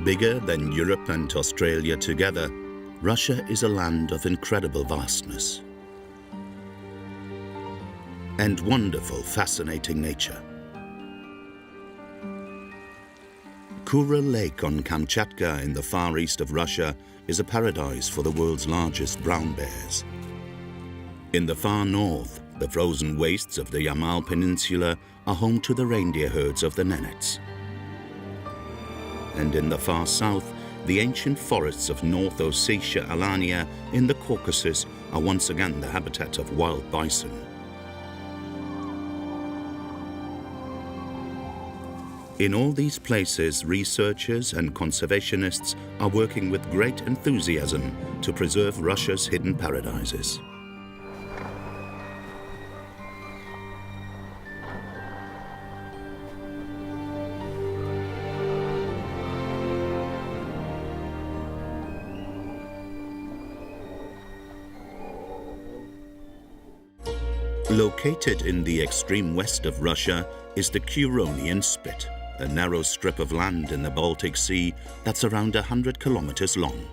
Bigger than Europe and Australia together, Russia is a land of incredible vastness and wonderful, fascinating nature. Kuril Lake on Kamchatka in the far east of Russia is a paradise for the world's largest brown bears. In the far north, the frozen wastes of the Yamal Peninsula are home to the reindeer herds of the Nenets. And in the far south, the ancient forests of North Ossetia Alania in the Caucasus are once again the habitat of wild bison. In all these places, researchers and conservationists are working with great enthusiasm to preserve Russia's hidden paradises. Located in the extreme west of Russia is the Curonian Spit, a narrow strip of land in the Baltic Sea that's around 100 kilometers long.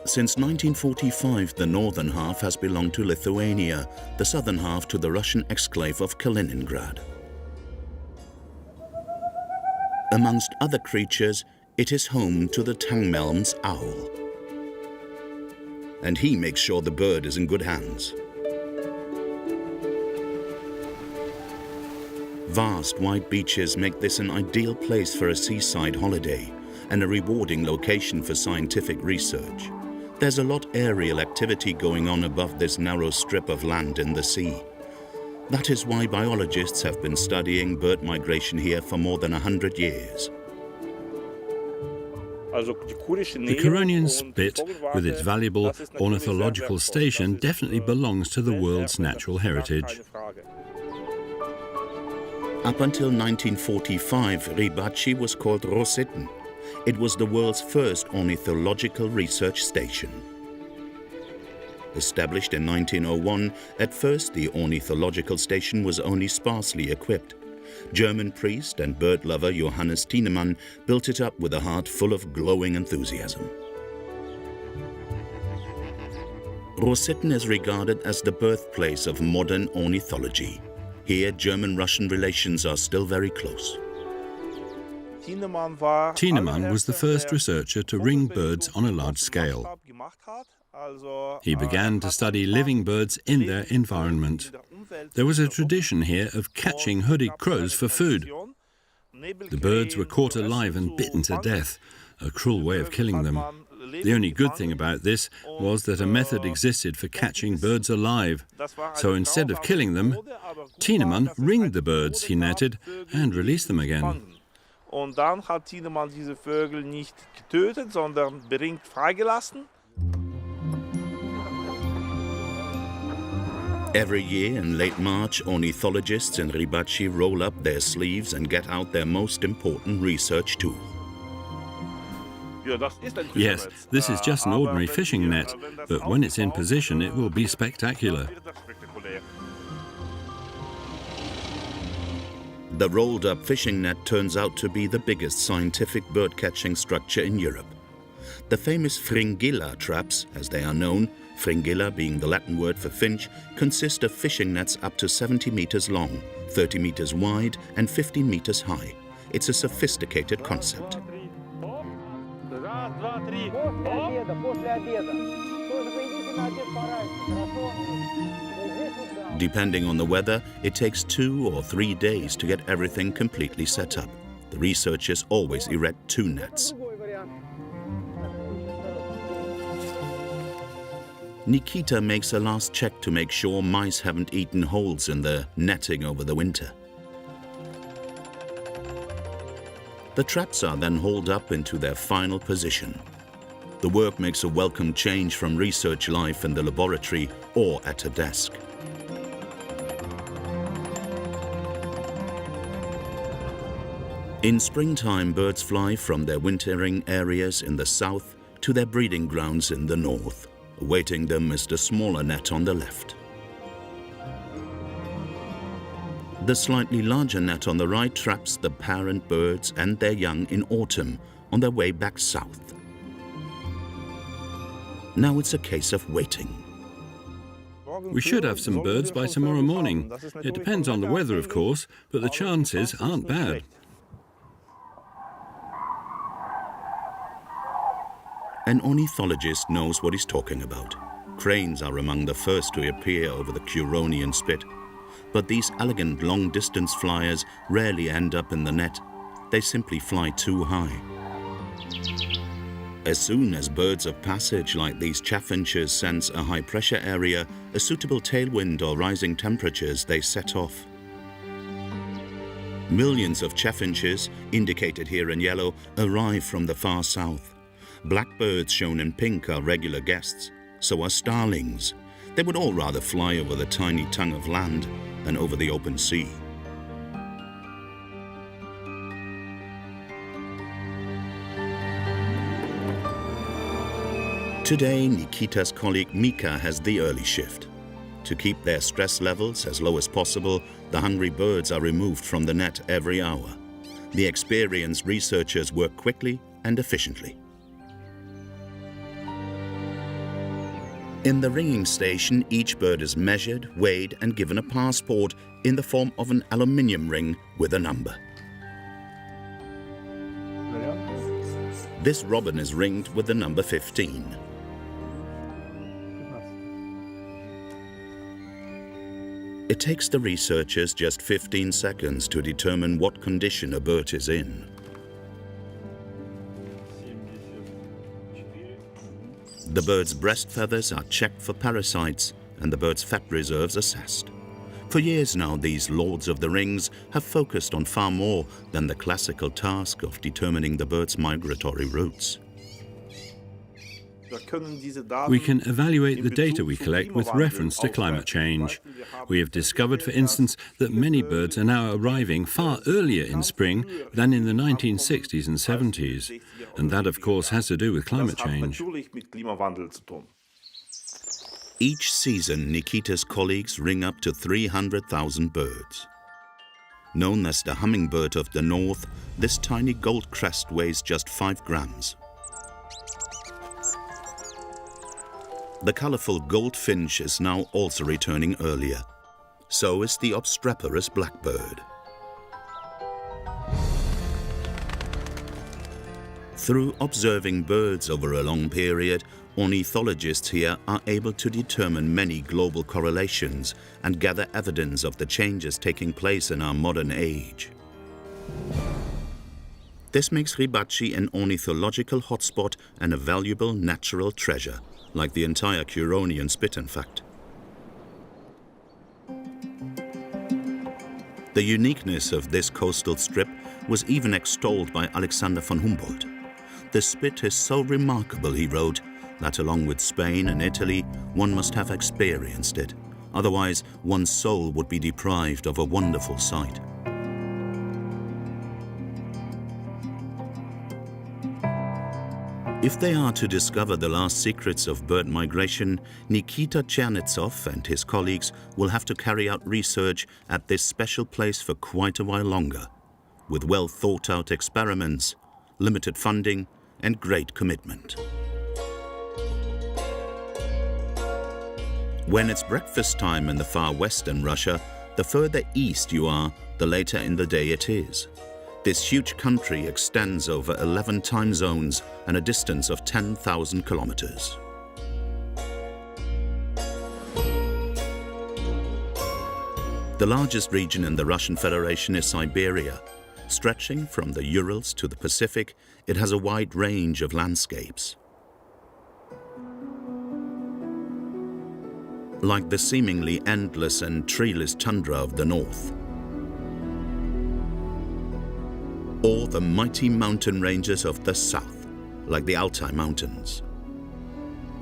Since 1945, the northern half has belonged to Lithuania, the southern half to the Russian exclave of Kaliningrad. Amongst other creatures, it is home to the Tangmelm's owl. And he makes sure the bird is in good hands. Vast white beaches make this an ideal place for a seaside holiday and a rewarding location for scientific research. There's a lot aerial activity going on above this narrow strip of land in the sea. That is why biologists have been studying bird migration here for more than 100 years. The Curonian Spit, with its valuable ornithological station, definitely belongs to the world's natural heritage. Up until 1945, Rybachi was called Rossitten. It was the world's first ornithological research station. Established in 1901, at first the ornithological station was only sparsely equipped. German priest and bird lover Johannes Thienemann built it up with a heart full of glowing enthusiasm. Rossitten is regarded as the birthplace of modern ornithology. Here, German-Russian relations are still very close. Thienemann was the first researcher to ring birds on a large scale. He began to study living birds in their environment. There was a tradition here of catching hooded crows for food. The birds were caught alive and bitten to death, a cruel way of killing them. The only good thing about this was that a method existed for catching birds alive. So instead of killing them, Thienemann ringed the birds he netted and released them again. Und dann hat Thienemann diese Vögel nicht getötet, sondern beringt freigelassen. Every year in late March, ornithologists in Rybachi roll up their sleeves and get out their most important research tool. Yes, this is just an ordinary fishing net, but when it's in position, it will be spectacular. The rolled-up fishing net turns out to be the biggest scientific bird-catching structure in Europe. The famous fringilla traps, as they are known, fringilla being the Latin word for finch, consist of fishing nets up to 70 meters long, 30 meters wide, and 15 meters high. It's a sophisticated concept. Depending on the weather, it takes 2 or 3 days to get everything completely set up. The researchers always erect 2 nets. Nikita makes a last check to make sure mice haven't eaten holes in the netting over the winter. The traps are then hauled up into their final position. The work makes a welcome change from research life in the laboratory or at a desk. In springtime, birds fly from their wintering areas in the south to their breeding grounds in the north. Awaiting them is the smaller net on the left. The slightly larger net on the right traps the parent birds and their young in autumn, on their way back south. Now it's a case of waiting. We should have some birds by tomorrow morning. It depends on the weather, of course, but the chances aren't bad. An ornithologist knows what he's talking about. Cranes are among the first to appear over the Curonian Spit. But these elegant long-distance flyers rarely end up in the net. They simply fly too high. As soon as birds of passage like these chaffinches sense a high-pressure area, a suitable tailwind or rising temperatures, they set off. Millions of chaffinches, indicated here in yellow, arrive from the far south. Blackbirds shown in pink are regular guests. So are starlings. They would all rather fly over the tiny tongue of land than over the open sea. Today, Nikita's colleague Mika has the early shift. To keep their stress levels as low as possible, the hungry birds are removed from the net every hour. The experienced researchers work quickly and efficiently. In the ringing station, each bird is measured, weighed, and given a passport in the form of an aluminium ring with a number. This robin is ringed with the number 15. It takes the researchers just 15 seconds to determine what condition a bird is in. The bird's breast feathers are checked for parasites and the bird's fat reserves assessed. For years now, these lords of the rings have focused on far more than the classical task of determining the bird's migratory routes. We can evaluate the data we collect with reference to climate change. We have discovered, for instance, that many birds are now arriving far earlier in spring than in the 1960s and 70s. And that, of course, has to do with climate change. Each season, Nikita's colleagues ring up to 300,000 birds. Known as the hummingbird of the north, this tiny gold crest weighs just 5 grams. The colorful goldfinch is now also returning earlier. So is the obstreperous blackbird. Through observing birds over a long period, ornithologists here are able to determine many global correlations and gather evidence of the changes taking place in our modern age. This makes Rybaczy an ornithological hotspot and a valuable natural treasure, like the entire Curonian Spit, in fact. The uniqueness of this coastal strip was even extolled by Alexander von Humboldt. The Spit is so remarkable, he wrote, that along with Spain and Italy, one must have experienced it. Otherwise, one's soul would be deprived of a wonderful sight. If they are to discover the last secrets of bird migration, Nikita Chernetsov and his colleagues will have to carry out research at this special place for quite a while longer, with well thought out experiments, limited funding, and great commitment. When it's breakfast time in the far western Russia, the further east you are, the later in the day it is. This huge country extends over 11 time zones and a distance of 10,000 kilometers. The largest region in the Russian Federation is Siberia. Stretching from the Urals to the Pacific, it has a wide range of landscapes. Like the seemingly endless and treeless tundra of the north, or the mighty mountain ranges of the south, like the Altai Mountains.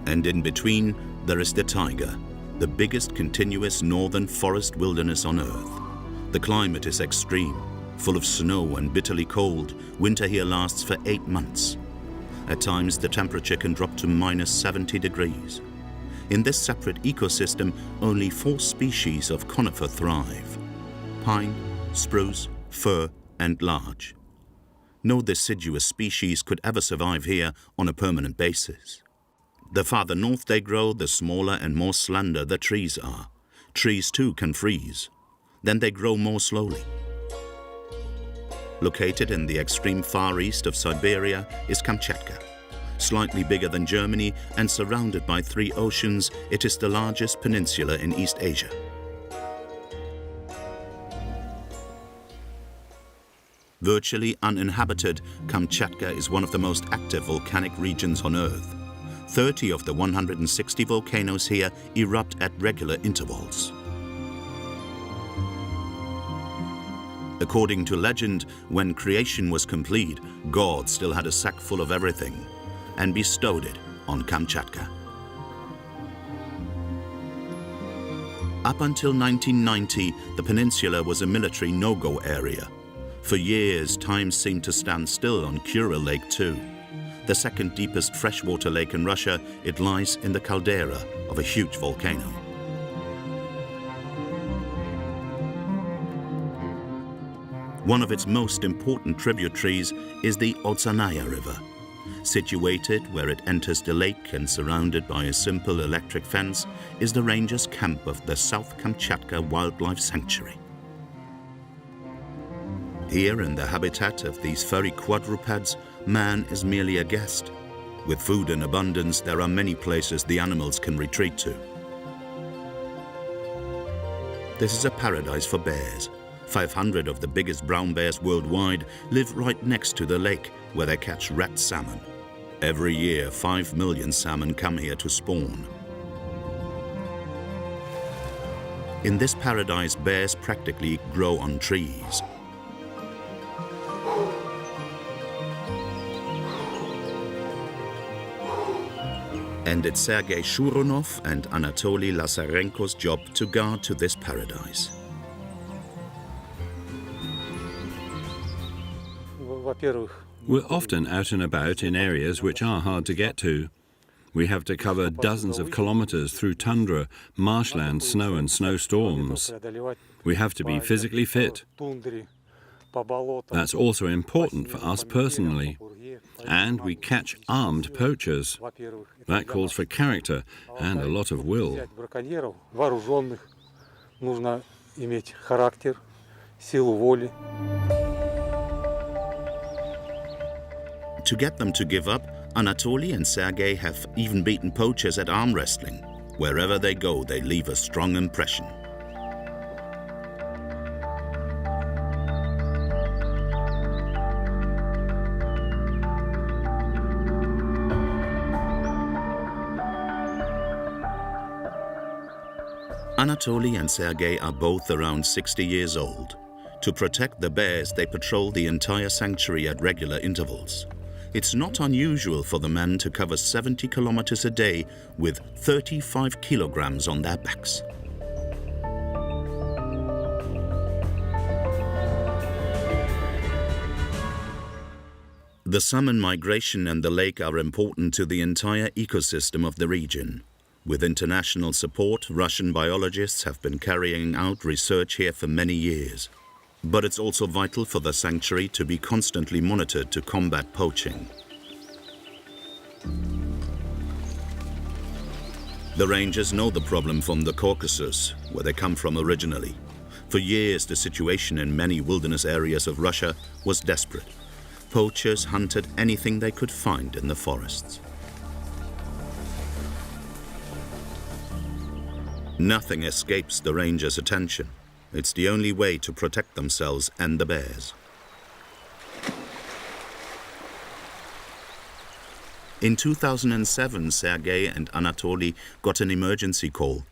And in between, there is the taiga, the biggest continuous northern forest wilderness on Earth. The climate is extreme, full of snow and bitterly cold. Winter here lasts for 8 months. At times, the temperature can drop to -70 degrees. In this separate ecosystem, only 4 species of conifer thrive: pine, spruce, fir, and larch. No deciduous species could ever survive here on a permanent basis. The farther north they grow, the smaller and more slender the trees are. Trees too can freeze. Then they grow more slowly. Located in the extreme far east of Siberia is Kamchatka. Slightly bigger than Germany and surrounded by 3 oceans, it is the largest peninsula in East Asia. Virtually uninhabited, Kamchatka is one of the most active volcanic regions on Earth. 30 of the 160 volcanoes here erupt at regular intervals. According to legend, when creation was complete, God still had a sack full of everything and bestowed it on Kamchatka. Up until 1990, the peninsula was a military no-go area. For years, time seemed to stand still on Kuril Lake too. The second deepest freshwater lake in Russia, it lies in the caldera of a huge volcano. One of its most important tributaries is the Otsanaya River. Situated where it enters the lake and surrounded by a simple electric fence is the rangers' camp of the South Kamchatka Wildlife Sanctuary. Here in the habitat of these furry quadrupeds, man is merely a guest. With food in abundance, there are many places the animals can retreat to. This is a paradise for bears. 500 of the biggest brown bears worldwide live right next to the lake where they catch red salmon. Every year, 5 million salmon come here to spawn. In this paradise, bears practically grow on trees. And it's Sergei Shuronov and Anatoly Lazarenko's job to guard to this paradise. We're often out and about in areas which are hard to get to. We have to cover dozens of kilometers through tundra, marshland, snow and snowstorms. We have to be physically fit. That's also important for us personally. And we catch armed poachers. That calls for character and a lot of will. To get them to give up, Anatoly and Sergei have even beaten poachers at arm wrestling. Wherever they go, they leave a strong impression. Anatoly and Sergei are both around 60 years old. To protect the bears, they patrol the entire sanctuary at regular intervals. It's not unusual for the men to cover 70 kilometers a day with 35 kilograms on their backs. The salmon migration and the lake are important to the entire ecosystem of the region. With international support, Russian biologists have been carrying out research here for many years. But it's also vital for the sanctuary to be constantly monitored to combat poaching. The rangers know the problem from the Caucasus, where they come from originally. For years, the situation in many wilderness areas of Russia was desperate. Poachers hunted anything they could find in the forests. Nothing escapes the rangers' attention. It's the only way to protect themselves and the bears. In 2007, Sergei and Anatoly got an emergency call.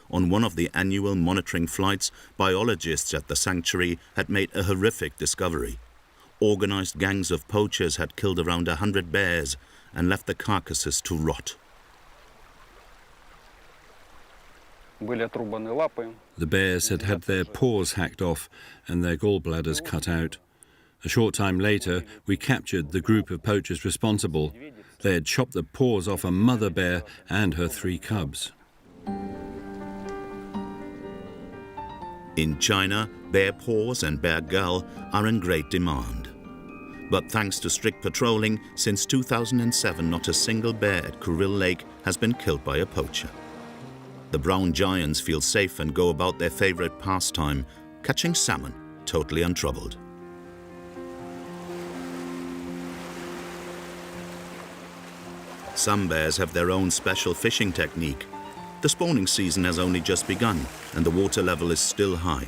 On one of the annual monitoring flights, biologists at the sanctuary had made a horrific discovery. Organized gangs of poachers had killed around 100 bears and left the carcasses to rot. The bears had had their paws hacked off and their gallbladders cut out. A short time later, we captured the group of poachers responsible. They had chopped the paws off a mother bear and her 3 cubs. In China, bear paws and bear gall are in great demand. But thanks to strict patrolling, since 2007 not a single bear at Kuril Lake has been killed by a poacher. The brown giants feel safe and go about their favorite pastime, catching salmon, totally untroubled. Some bears have their own special fishing technique. The spawning season has only just begun and the water level is still high.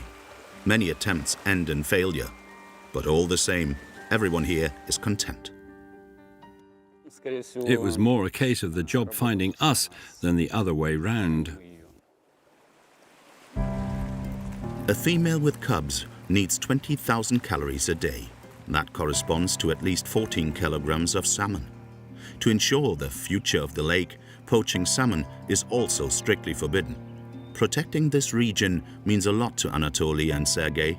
Many attempts end in failure, but all the same, everyone here is content. It was more a case of the job finding us than the other way round. A female with cubs needs 20,000 calories a day. That corresponds to at least 14 kilograms of salmon. To ensure the future of the lake, poaching salmon is also strictly forbidden. Protecting this region means a lot to Anatoly and Sergei.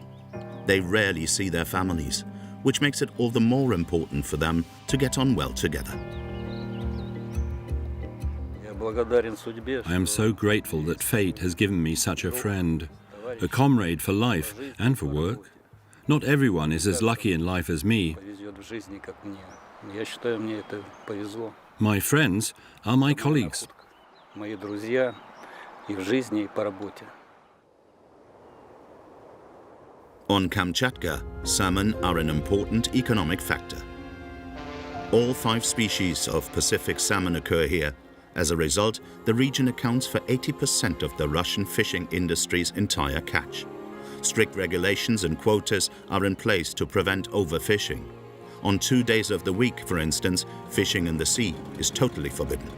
They rarely see their families, which makes it all the more important for them to get on well together. I am so grateful that fate has given me such a friend, a comrade for life and for work. Not everyone is as lucky in life as me. My friends are my colleagues. On Kamchatka, salmon are an important economic factor. All 5 species of Pacific salmon occur here. As a result, the region accounts for 80% of the Russian fishing industry's entire catch. Strict regulations and quotas are in place to prevent overfishing. On 2 days of the week, for instance, fishing in the sea is totally forbidden.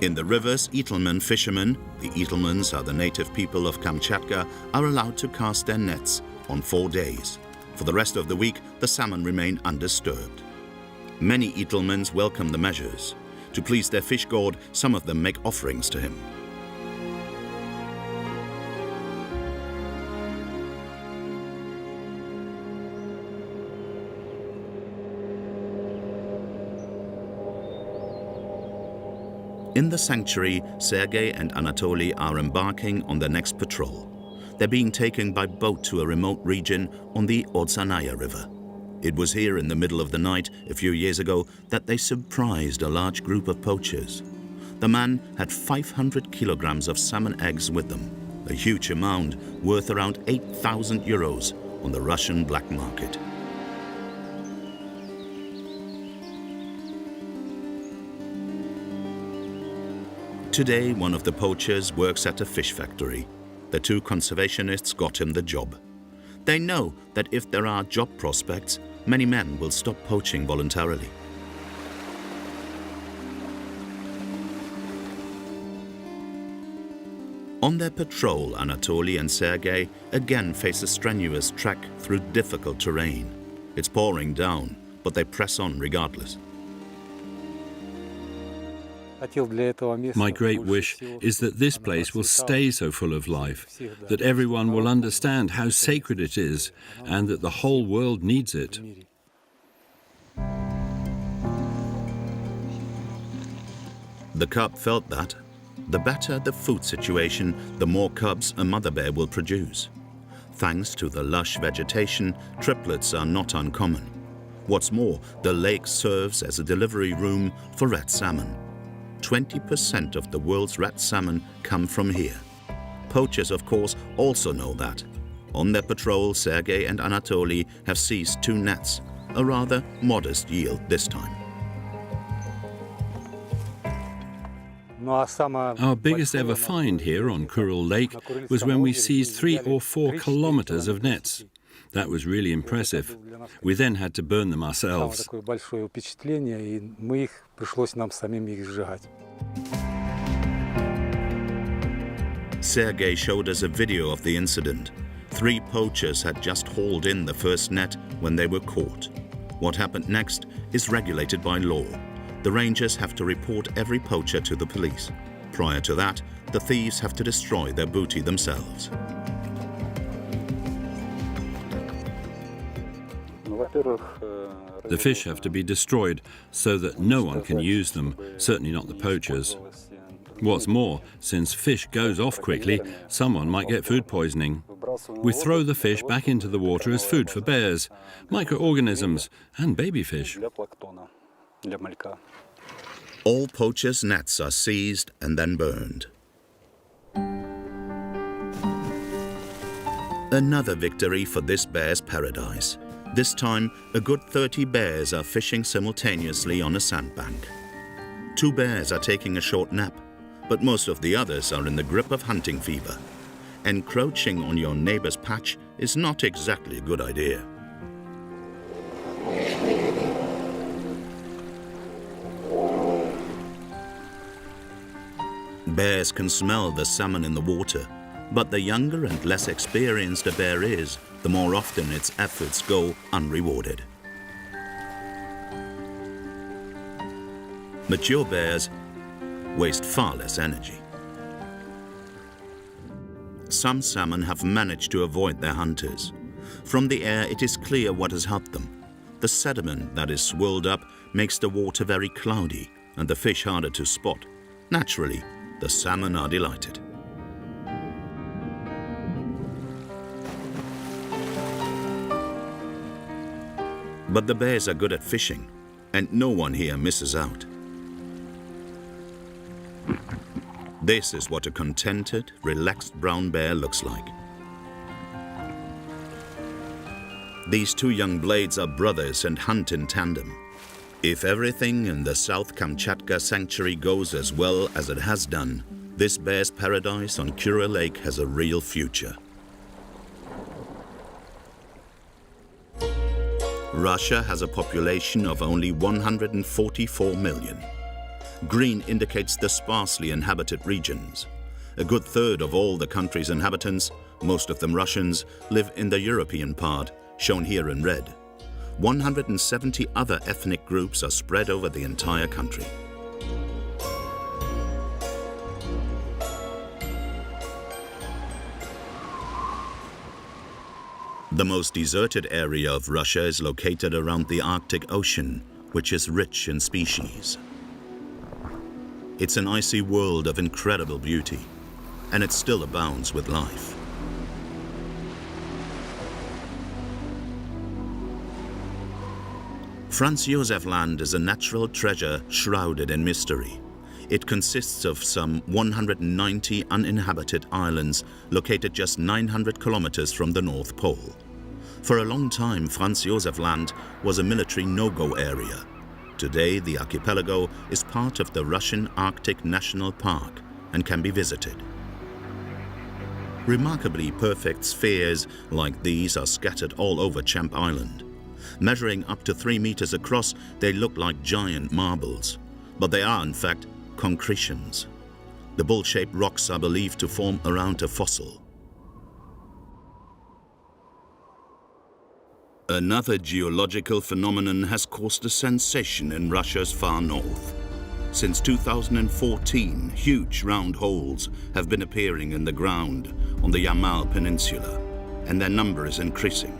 In the rivers, Etelman fishermen, the Etelmans are the native people of Kamchatka, are allowed to cast their nets on 4 days. For the rest of the week, the salmon remain undisturbed. Many Etelmans welcome the measures. To please their fish god, some of them make offerings to him. In the sanctuary, Sergei and Anatoly are embarking on their next patrol. They're being taken by boat to a remote region on the Odzanaya River. It was here in the middle of the night, a few years ago, that they surprised a large group of poachers. The man had 500 kilograms of salmon eggs with them, a huge amount worth around 8,000 euros on the Russian black market. Today, one of the poachers works at a fish factory. The 2 conservationists got him the job. They know that if there are job prospects, many men will stop poaching voluntarily. On their patrol, Anatoly and Sergei again face a strenuous trek through difficult terrain. It's pouring down, but they press on regardless. My great wish is that this place will stay so full of life, that everyone will understand how sacred it is, and that the whole world needs it. The cub felt that. The better the food situation, the more cubs a mother bear will produce. Thanks to the lush vegetation, triplets are not uncommon. What's more, the lake serves as a delivery room for red salmon. 20% of the world's red salmon come from here. Poachers, of course, also know that. On their patrol, Sergei and Anatoly have seized 2 nets, a rather modest yield this time. Our biggest ever find here on Kuril Lake was when we seized 3 or 4 kilometers of nets. That was really impressive. We then had to burn them ourselves. Sergei showed us a video of the incident. 3 poachers had just hauled in the first net when they were caught. What happened next is regulated by law. The rangers have to report every poacher to the police. Prior to that, the thieves have to destroy their booty themselves. The fish have to be destroyed so that no one can use them, certainly not the poachers. What's more, since fish goes off quickly, someone might get food poisoning. We throw the fish back into the water as food for bears, microorganisms and baby fish. All poachers' nets are seized and then burned. Another victory for this bear's paradise. This time, a good 30 bears are fishing simultaneously on a sandbank. 2 bears are taking a short nap, but most of the others are in the grip of hunting fever. Encroaching on your neighbor's patch is not exactly a good idea. Bears can smell the salmon in the water, but the younger and less experienced a bear is, the more often its efforts go unrewarded. Mature bears waste far less energy. Some salmon have managed to avoid their hunters. From the air, it is clear what has helped them. The sediment that is swirled up makes the water very cloudy and the fish harder to spot. Naturally, the salmon are delighted. But the bears are good at fishing, and no one here misses out. This is what a contented, relaxed brown bear looks like. These 2 young blades are brothers and hunt in tandem. If everything in the South Kamchatka sanctuary goes as well as it has done, this bear's paradise on Kuril Lake has a real future. Russia has a population of only 144 million. Green indicates the sparsely inhabited regions. A good third of all the country's inhabitants, most of them Russians, live in the European part, shown here in red. 170 other ethnic groups are spread over the entire country. The most deserted area of Russia is located around the Arctic Ocean, which is rich in species. It's an icy world of incredible beauty, and it still abounds with life. Franz Josef Land is a natural treasure shrouded in mystery. It consists of some 190 uninhabited islands located just 900 kilometers from the North Pole. For a long time, Franz Josef Land was a military no-go area. Today, the archipelago is part of the Russian Arctic National Park and can be visited. Remarkably perfect spheres like these are scattered all over Champ Island. Measuring up to 3 meters across, they look like giant marbles, but they are in fact concretions. The bowl-shaped rocks are believed to form around a fossil. Another geological phenomenon has caused a sensation in Russia's far north. Since 2014, huge round holes have been appearing in the ground on the Yamal Peninsula, and their number is increasing.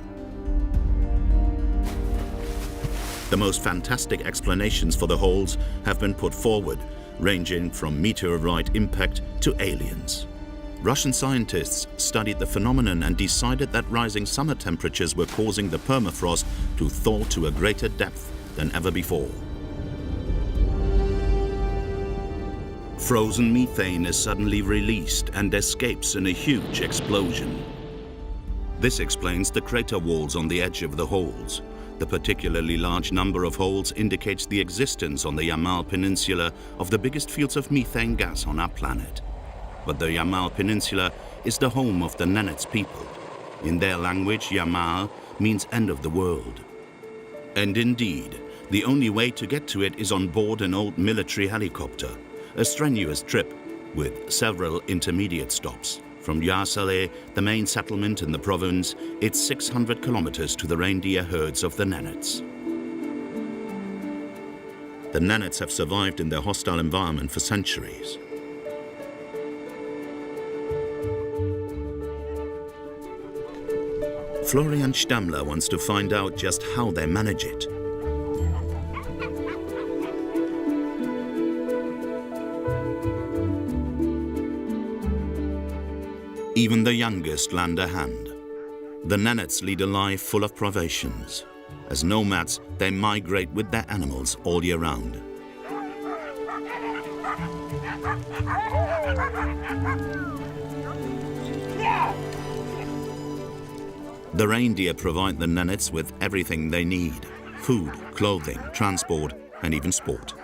The most fantastic explanations for the holes have been put forward, ranging from meteorite impact to aliens. Russian scientists studied the phenomenon and decided that rising summer temperatures were causing the permafrost to thaw to a greater depth than ever before. Frozen methane is suddenly released and escapes in a huge explosion. This explains the crater walls on the edge of the holes. The particularly large number of holes indicates the existence on the Yamal Peninsula of the biggest fields of methane gas on our planet. But the Yamal Peninsula is the home of the Nenets people. In their language, Yamal means end of the world. And indeed, the only way to get to it is on board an old military helicopter, a strenuous trip with several intermediate stops. From Yamal, the main settlement in the province, it's 600 kilometers to the reindeer herds of the Nenets. The Nenets have survived in their hostile environment for centuries. Florian Stammler wants to find out just how they manage it. Even the youngest lend a hand. The Nenets lead a life full of privations. As nomads, they migrate with their animals all year round. The reindeer provide the Nenets with everything they need: food, clothing, transport, and even sport.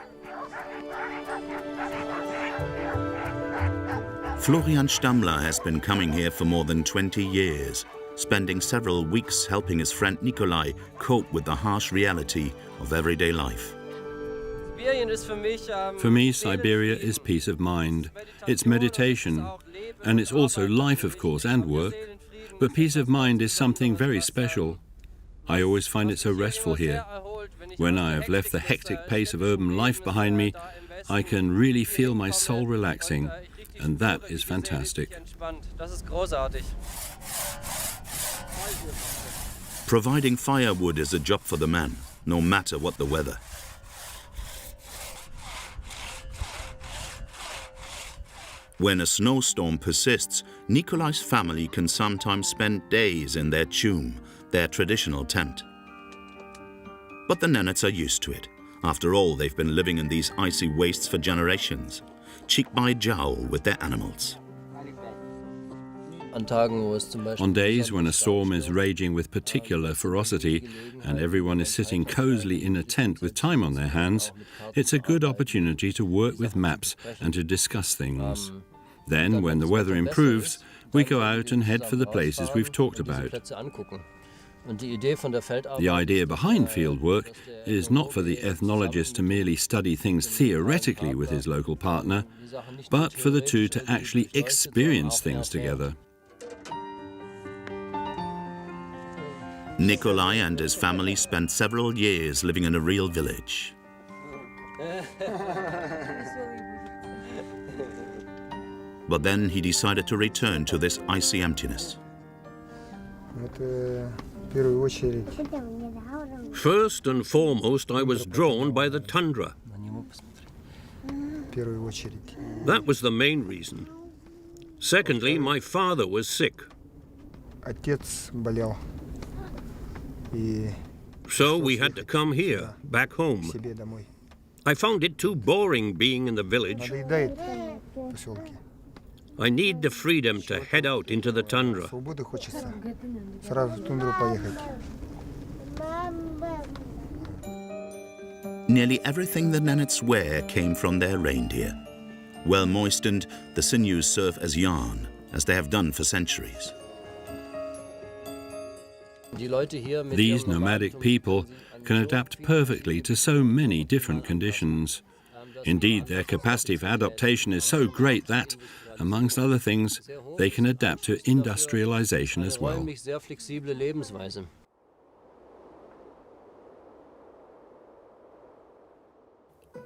Florian Stammler has been coming here for more than 20 years, spending several weeks helping his friend Nikolai cope with the harsh reality of everyday life. For me, Siberia is peace of mind. It's meditation, and it's also life, of course, and work. But peace of mind is something very special. I always find it so restful here. When I have left the hectic pace of urban life behind me, I can really feel my soul relaxing, and that is fantastic. Providing firewood is a job for the men, no matter what the weather. When a snowstorm persists, Nikolai's family can sometimes spend days in their chum, their traditional tent. But the Nenets are used to it. After all, they've been living in these icy wastes for generations, cheek by jowl with their animals. On days when a storm is raging with particular ferocity and everyone is sitting cozily in a tent with time on their hands, it's a good opportunity to work with maps and to discuss things. Then, when the weather improves, we go out and head for the places we've talked about. The idea behind field work is not for the ethnologist to merely study things theoretically with his local partner, but for the two to actually experience things together. Nikolai and his family spent several years living in a real village. But then he decided to return to this icy emptiness. First and foremost, I was drawn by the tundra. That was the main reason. Secondly, my father was sick. So we had to come here, back home. I found it too boring being in the village. I need the freedom to head out into the tundra. Nearly everything the Nenets wear came from their reindeer. Well moistened, the sinews serve as yarn, as they have done for centuries. These nomadic people can adapt perfectly to so many different conditions. Indeed, their capacity for adaptation is so great that, amongst other things, they can adapt to industrialization as well.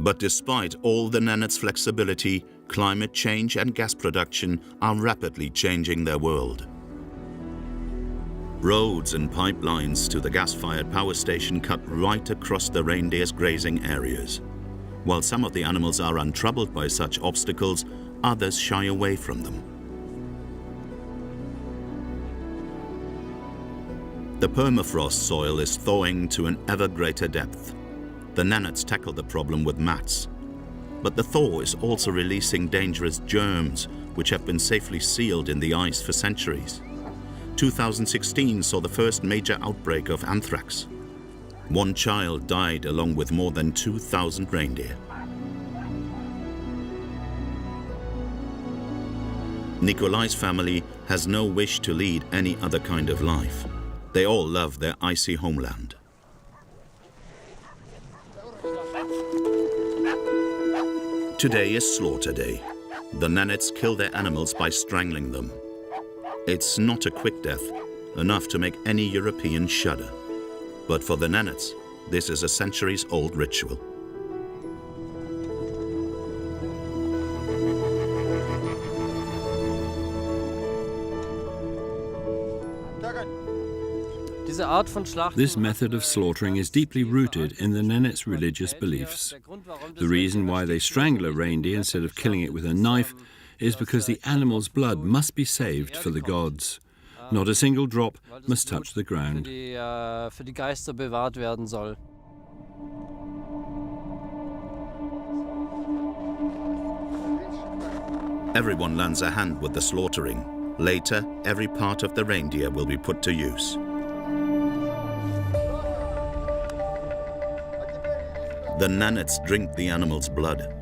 But despite all the Nenets' flexibility, climate change and gas production are rapidly changing their world. Roads and pipelines to the gas-fired power station cut right across the reindeer's grazing areas. While some of the animals are untroubled by such obstacles, others shy away from them. The permafrost soil is thawing to an ever greater depth. The Nenets tackle the problem with mats. But the thaw is also releasing dangerous germs, which have been safely sealed in the ice for centuries. 2016 saw the first major outbreak of anthrax. One child died along with more than 2,000 reindeer. Nikolai's family has no wish to lead any other kind of life. They all love their icy homeland. Today is slaughter day. The Nenets kill their animals by strangling them. It's not a quick death, enough to make any European shudder. But for the Nenets, this is a centuries-old ritual. This method of slaughtering is deeply rooted in the Nenets' religious beliefs. The reason why they strangle a reindeer instead of killing it with a knife is because the animal's blood must be saved for the gods. Not a single drop must touch the ground. Für die Geister bewahrt werden soll. Everyone lends a hand with the slaughtering. Later, every part of the reindeer will be put to use. The Nenets drink the animal's blood.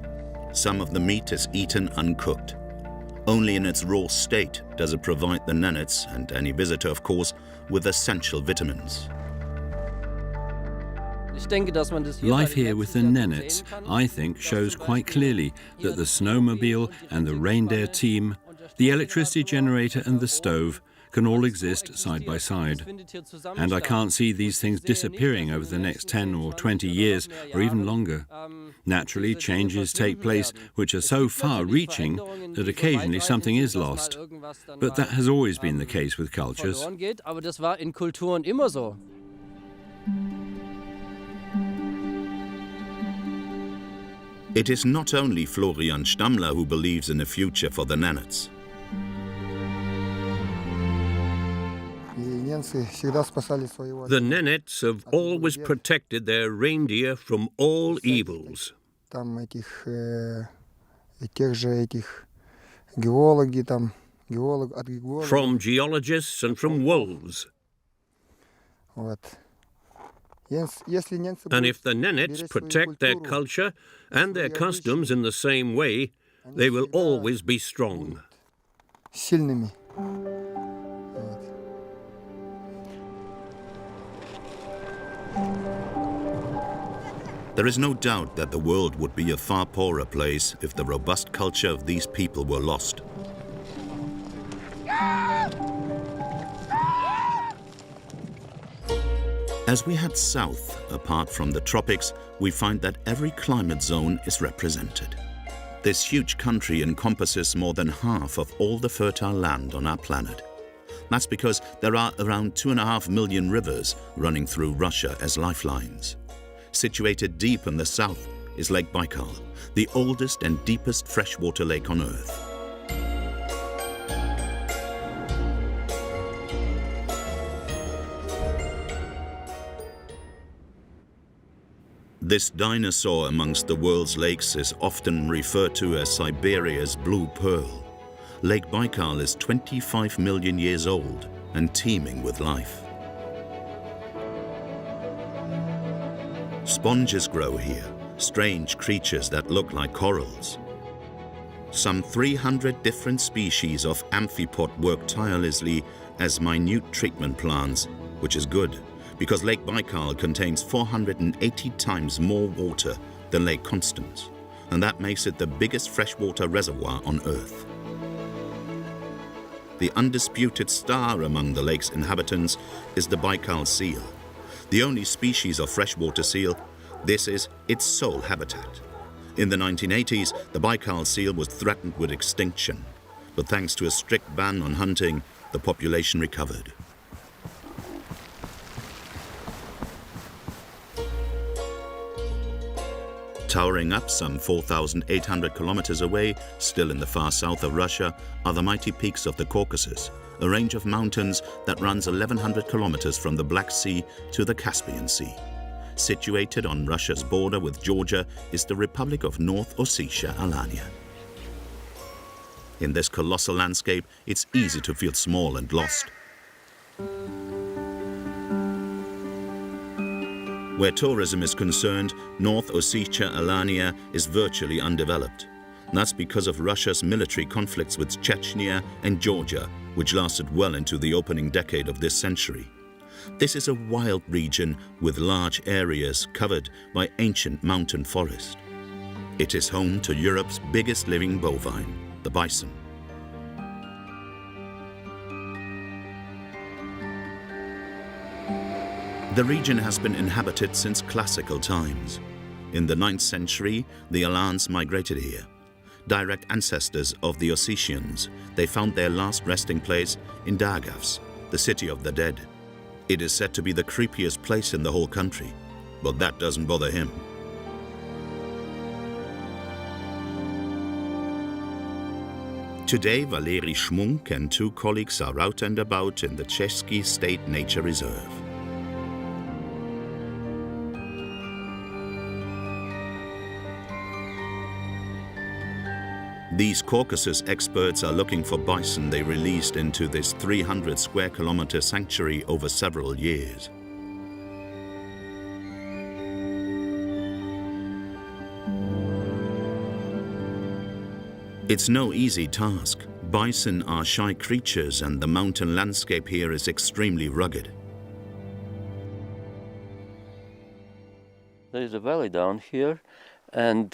Some of the meat is eaten uncooked. Only in its raw state does it provide the Nenets, and any visitor of course, with essential vitamins. Life here with the Nenets, I think, shows quite clearly that the snowmobile and the reindeer team, the electricity generator and the stove, can all exist side by side. And I can't see these things disappearing over the next 10 or 20 years or even longer. Naturally, changes take place which are so far-reaching that occasionally something is lost. But that has always been the case with cultures. It is not only Florian Stammler who believes in a future for the Nenets. The Nenets have always protected their reindeer from all evils. From geologists and from wolves. And if the Nenets protect their culture and their customs in the same way, they will always be strong. There is no doubt that the world would be a far poorer place if the robust culture of these people were lost. As we head south, apart from the tropics, we find that every climate zone is represented. This huge country encompasses more than half of all the fertile land on our planet. That's because there are around 2.5 million rivers running through Russia as lifelines. Situated deep in the south is Lake Baikal, the oldest and deepest freshwater lake on Earth. This dinosaur amongst the world's lakes is often referred to as Siberia's blue pearl. Lake Baikal is 25 million years old and teeming with life. Sponges grow here, strange creatures that look like corals. Some 300 different species of amphipod work tirelessly as minute treatment plants, which is good, because Lake Baikal contains 480 times more water than Lake Constance, and that makes it the biggest freshwater reservoir on Earth. The undisputed star among the lake's inhabitants is the Baikal seal. The only species of freshwater seal, this is its sole habitat. In the 1980s, the Baikal seal was threatened with extinction, but thanks to a strict ban on hunting, the population recovered. Towering up some 4,800 kilometers away, still in the far south of Russia, are the mighty peaks of the Caucasus, a range of mountains that runs 1,100 kilometers from the Black Sea to the Caspian Sea. Situated on Russia's border with Georgia is the Republic of North Ossetia-Alania. In this colossal landscape, it's easy to feel small and lost. Where tourism is concerned, North Ossetia-Alania is virtually undeveloped. That's because of Russia's military conflicts with Chechnya and Georgia, which lasted well into the opening decade of this century. This is a wild region with large areas covered by ancient mountain forest. It is home to Europe's biggest living bovine, the bison. The region has been inhabited since classical times. In the 9th century, the Alans migrated here. Direct ancestors of the Ossetians, they found their last resting place in Dargavs, the city of the dead. It is said to be the creepiest place in the whole country, but that doesn't bother him. Today, Valery Schmunk and 2 colleagues are out and about in the Cheshky State Nature Reserve. These Caucasus experts are looking for bison they released into this 300 square kilometer sanctuary over several years. It's no easy task. Bison are shy creatures and the mountain landscape here is extremely rugged. There is a valley down here, and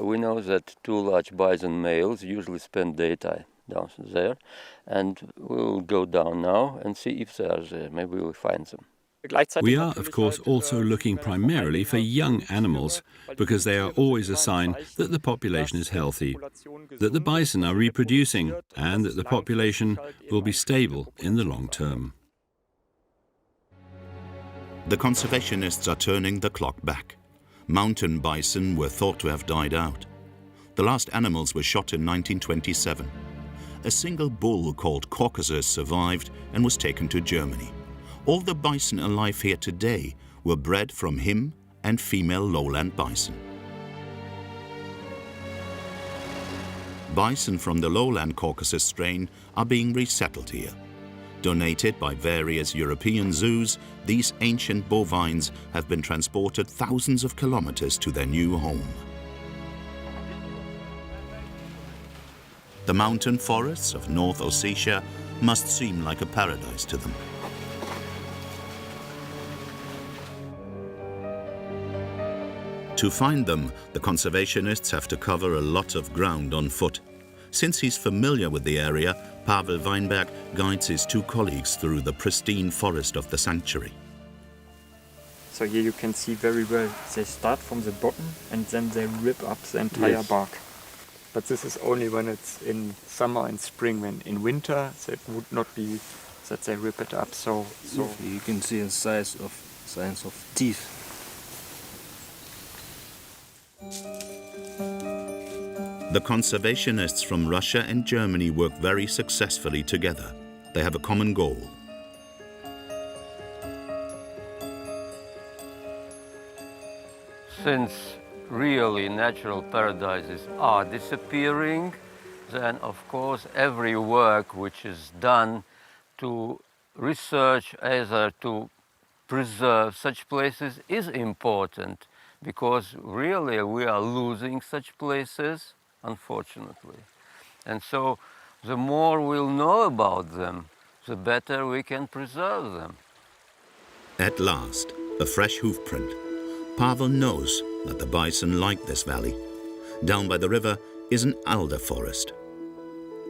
we know that 2 large bison males usually spend daytime down there, and we'll go down now and see if they are there. Maybe we'll find them. We are, of course, also looking primarily for young animals, because they are always a sign that the population is healthy, that the bison are reproducing, and that the population will be stable in the long term. The conservationists are turning the clock back. Mountain bison were thought to have died out. The last animals were shot in 1927. A single bull called Caucasus survived and was taken to Germany. All the bison alive here today were bred from him and female lowland bison. Bison from the lowland Caucasus strain are being resettled here. Donated by various European zoos, these ancient bovines have been transported thousands of kilometers to their new home. The mountain forests of North Ossetia must seem like a paradise to them. To find them, the conservationists have to cover a lot of ground on foot. Since he's familiar with the area, Pavel Weinberg guides his 2 colleagues through the pristine forest of the sanctuary. So here you can see very well, they start from the bottom and then they rip up the entire bark. But this is only when it's in summer and spring. When in winter, it would not be that they rip it up. So you can see the signs of teeth. The conservationists from Russia and Germany work very successfully together. They have a common goal. Since really natural paradises are disappearing, then of course every work which is done to research either to preserve such places is important, because really we are losing such places, unfortunately. And so the more we'll know about them, the better we can preserve them. At last, a fresh hoof print. Pavel knows that the bison like this valley. Down by the river is an alder forest.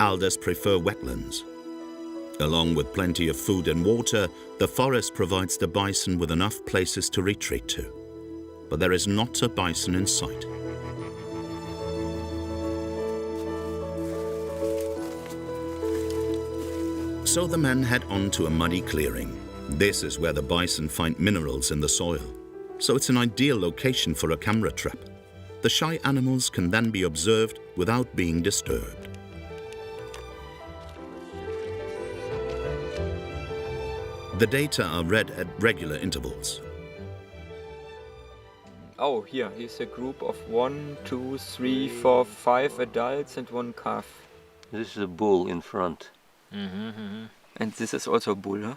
Alders prefer wetlands. Along with plenty of food and water, the forest provides the bison with enough places to retreat to. But there is not a bison in sight. So the men head on to a muddy clearing. This is where the bison find minerals in the soil. So it's an ideal location for a camera trap. The shy animals can then be observed without being disturbed. The data are read at regular intervals. oh, here's a group of 1, 2, 3, 4, 5 adults and 1 calf. This is a bull in front. And this is also a bull, huh?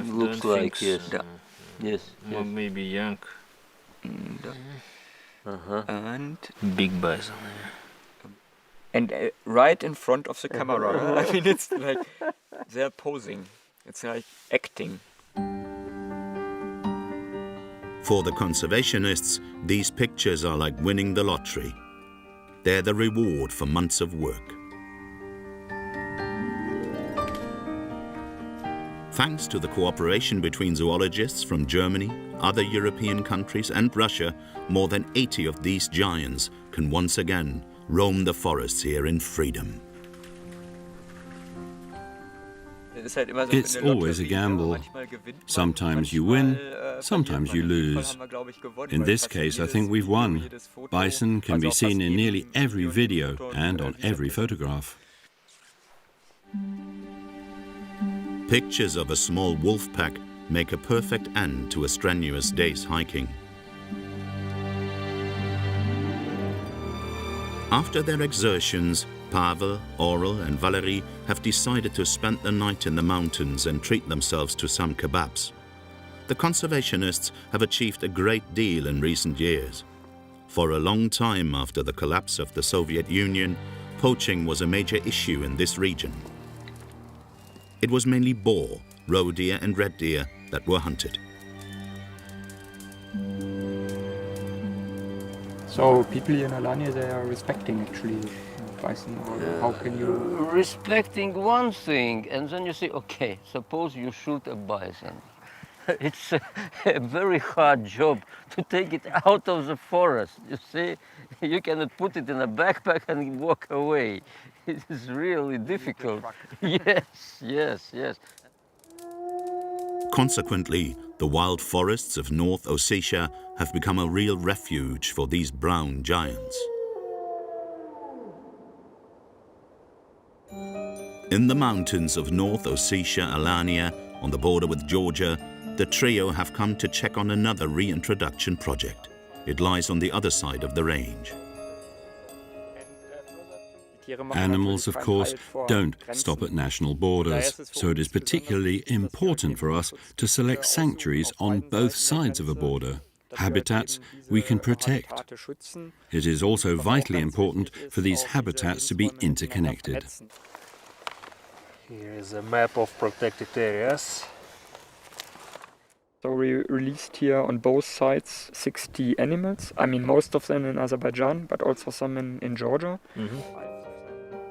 Looks like, yes. Yeah. Yes, Or yes. maybe young. And Big bison. right in front of the camera. I mean, it's like they're posing. It's like acting. For the conservationists, these pictures are like winning the lottery. They're the reward for months of work. Thanks to the cooperation between zoologists from Germany, other European countries and Russia, more than 80 of these giants can once again roam the forests here in freedom. It's always a gamble. Sometimes you win, sometimes you lose. In this case, I think we've won. Bison can be seen in nearly every video and on every photograph. Pictures of a small wolf pack make a perfect end to a strenuous day's hiking. After their exertions, Pavel, Aurel and Valerie have decided to spend the night in the mountains and treat themselves to some kebabs. The conservationists have achieved a great deal in recent years. For a long time after the collapse of the Soviet Union, poaching was a major issue in this region. It was mainly boar, roe deer and red deer that were hunted. So people here in Alania, they are respecting actually bison, or how can you... Respecting one thing, and then you say, okay, suppose you shoot a bison. It's a very hard job to take it out of the forest. You see, you cannot put it in a backpack and walk away. It is really difficult. Yes. Consequently, the wild forests of North Ossetia have become a real refuge for these brown giants. In the mountains of North Ossetia, Alania, on the border with Georgia, the trio have come to check on another reintroduction project. It lies on the other side of the range. Animals, of course, don't stop at national borders, so it is particularly important for us to select sanctuaries on both sides of a border, habitats we can protect. It is also vitally important for these habitats to be interconnected. Here is a map of protected areas. So we released here on both sides 60 animals. I mean, most of them in Azerbaijan, but also some in Georgia.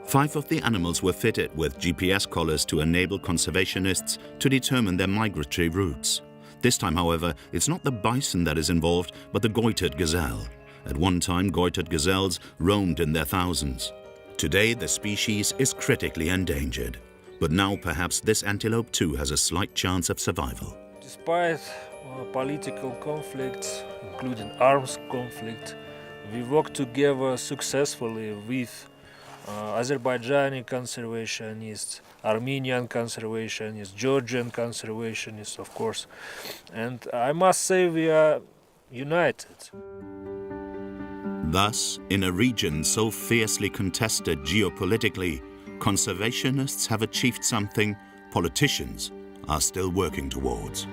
5 of the animals were fitted with GPS collars to enable conservationists to determine their migratory routes. This time, however, it's not the bison that is involved, but the goitered gazelle. At one time, goitered gazelles roamed in their thousands. Today, the species is critically endangered. But now, perhaps this antelope too has a slight chance of survival. Despite political conflicts, including arms conflict, we work together successfully with Azerbaijani conservationists, Armenian conservationists, Georgian conservationists, of course. And I must say we are united. Thus, in a region so fiercely contested geopolitically, conservationists have achieved something politicians are still working towards.